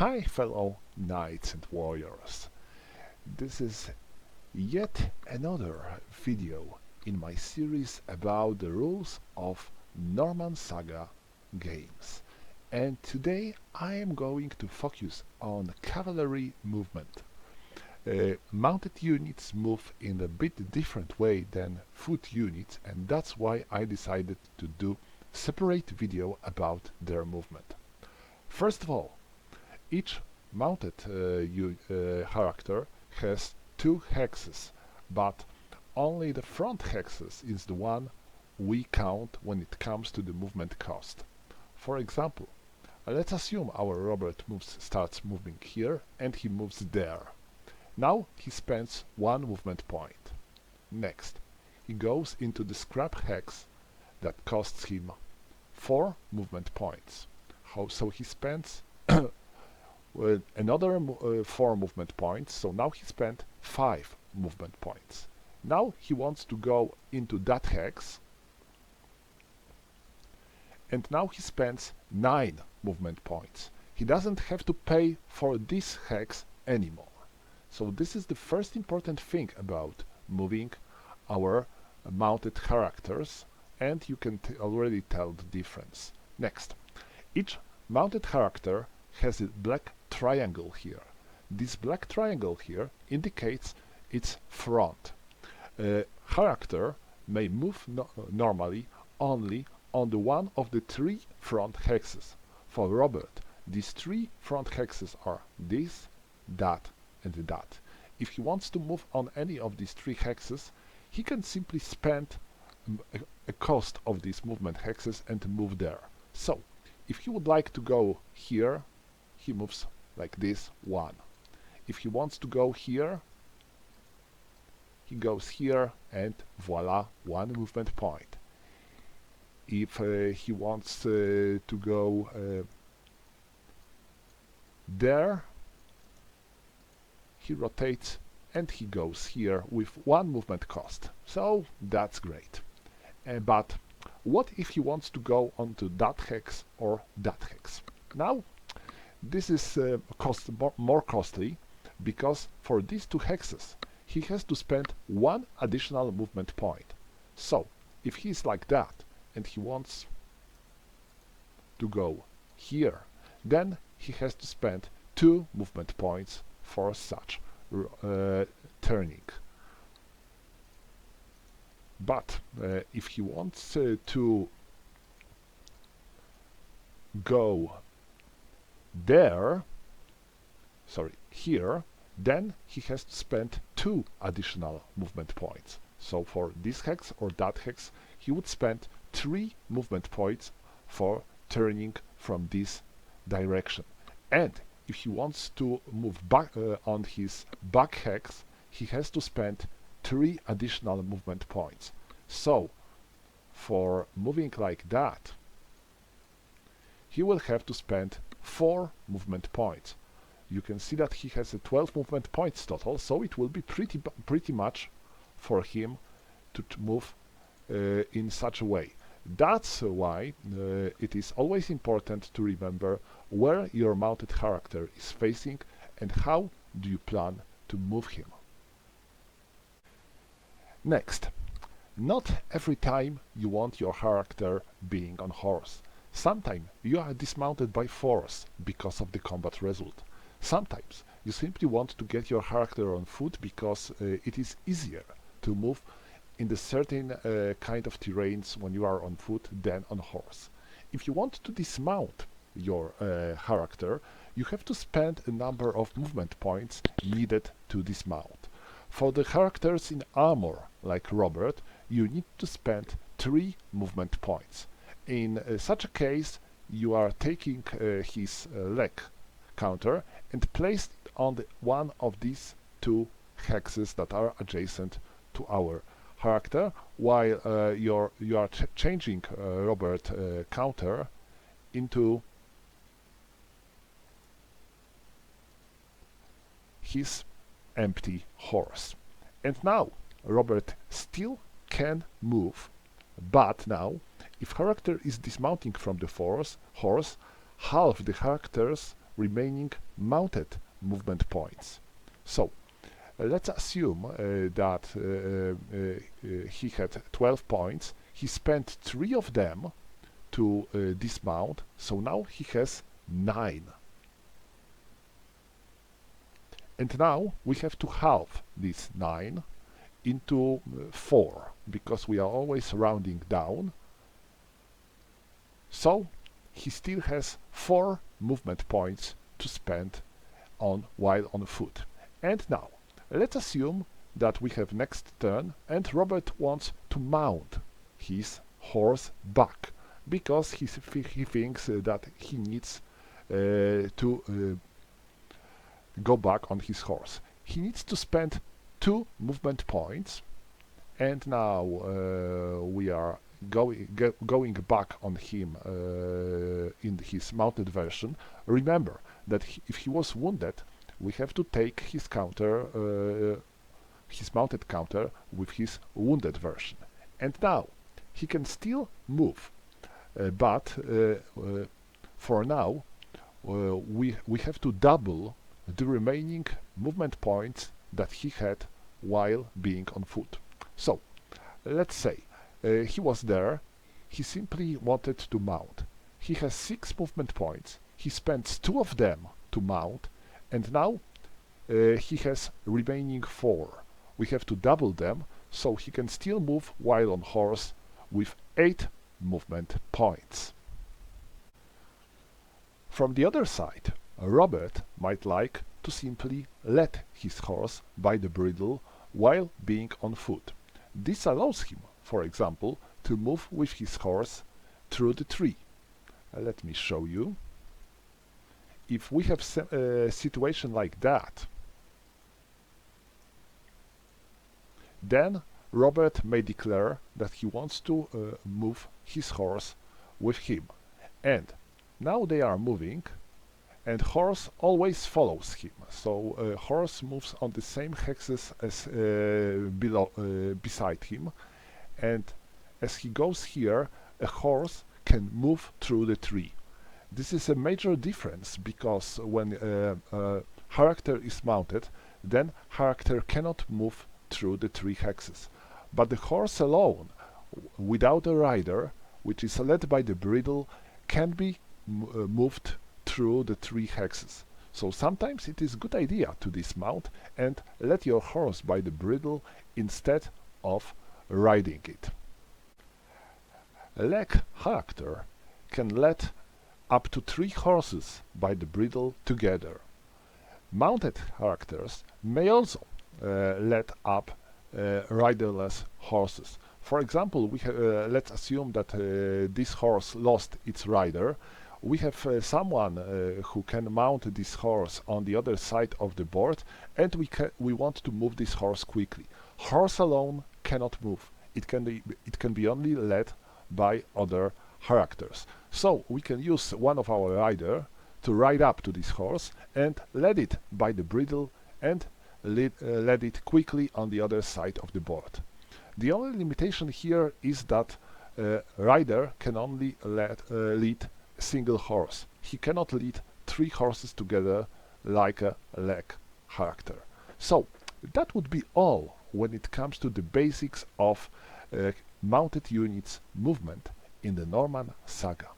Hi fellow knights and warriors. This is yet another video in my series about the rules of Norman Saga games. And today I am going to focus on cavalry movement. Mounted units move in a bit different way than foot units, and that's why I decided to do a separate video about their movement. First of all, each mounted character has two hexes, but only the front hexes is the one we count when it comes to the movement cost. For example, let's assume our Robert starts moving here and he moves there. Now he spends one movement point. Next, he goes into the scrap hex that costs him 4 movement points. So he spends another 4 movement points, so now he spent 5 movement points. Now he wants to go into that hex, and now he spends 9 movement points. He doesn't have to pay for this hex anymore. So this is the first important thing about moving our mounted characters, and you can already tell the difference. Next, each mounted character has a black triangle here. This black triangle here indicates its front. A character may move normally only on the one of the 3 front hexes. For Robert, these 3 front hexes are this, that, and that. If he wants to move on any of these 3 hexes, he can simply spend a cost of these movement hexes and move there. So, if he would like to go here, he moves like this, 1. If he wants to go here, he goes here, and voila, 1 movement point. If he wants to go there, he rotates and he goes here with 1 movement cost. So that's great. But what if he wants to go onto that hex or that hex? Now, this is more costly, because for these 2 hexes he has to spend 1 additional movement point. So, if he's like that and he wants to go here, then he has to spend 2 movement points for such turning. But if he wants to go there, here, then he has to spend 2 additional movement points. So for this hex or that hex, he would spend 3 movement points for turning from this direction. And if he wants to move back on his back hex, he has to spend 3 additional movement points. So, for moving like that, he will have to spend 4 movement points. You can see that he has a 12 movement points total, so it will be pretty much for him to move in such a way. That's why it is always important to remember where your mounted character is facing and how do you plan to move him. Next, not every time you want your character being on horse. Sometimes you are dismounted by force because of the combat result. Sometimes you simply want to get your character on foot because it is easier to move in the certain kind of terrains when you are on foot than on horse. If you want to dismount your character, you have to spend a number of movement points needed to dismount. For the characters in armor, like Robert, you need to spend 3 movement points. In such a case, you are taking his leg counter and place it on one of these 2 hexes that are adjacent to our character, while you are changing Robert counter into his empty horse. And now Robert still can move, but now if character is dismounting from the horse, half the character's remaining mounted movement points. So let's assume that he had 12 points. He spent 3 of them to dismount, so now he has 9. And now we have to halve this 9 into 4, because we are always rounding down. So he still has 4 movement points to spend while on foot. And now, let's assume that we have next turn and Robert wants to mount his horse back, because he thinks that he needs to go back on his horse. He needs to spend 2 movement points, and now we are going back on him in his mounted version. Remember that if he was wounded, we have to take his counter, his mounted counter, with his wounded version. And now he can still move, but for now we have to double the remaining movement points that he had while being on foot. So let's say he was there, he simply wanted to mount. He has 6 movement points, he spends 2 of them to mount, and now he has remaining 4. We have to double them, so he can still move while on horse with 8 movement points. From the other side, Robert might like to simply let his horse by the bridle while being on foot. This allows him, for example, to move with his horse through the tree. Let me show you. If we have a situation like that, then Robert may declare that he wants to move his horse with him. And now they are moving, and horse always follows him. So horse moves on the same hexes as beside him, and as he goes here, a horse can move through the tree. This is a major difference, because when character is mounted, then character cannot move through the 3 hexes. But the horse alone, without a rider, which is led by the bridle, can be moved through the 3 hexes. So sometimes it is a good idea to dismount and let your horse by the bridle instead of riding it. A leg character can let up to 3 horses by the bridle together. Mounted characters may also let up riderless horses. For example, let's assume that this horse lost its rider. We have someone who can mount this horse on the other side of the board, and we want to move this horse quickly. Horse alone cannot move. It can be only led by other characters. So we can use one of our rider to ride up to this horse and lead it by the bridle and lead it quickly on the other side of the board. The only limitation here is that rider can only lead a single horse. He cannot lead 3 horses together like a leg character. So that would be all when it comes to the basics of mounted units movement in the Norman Saga.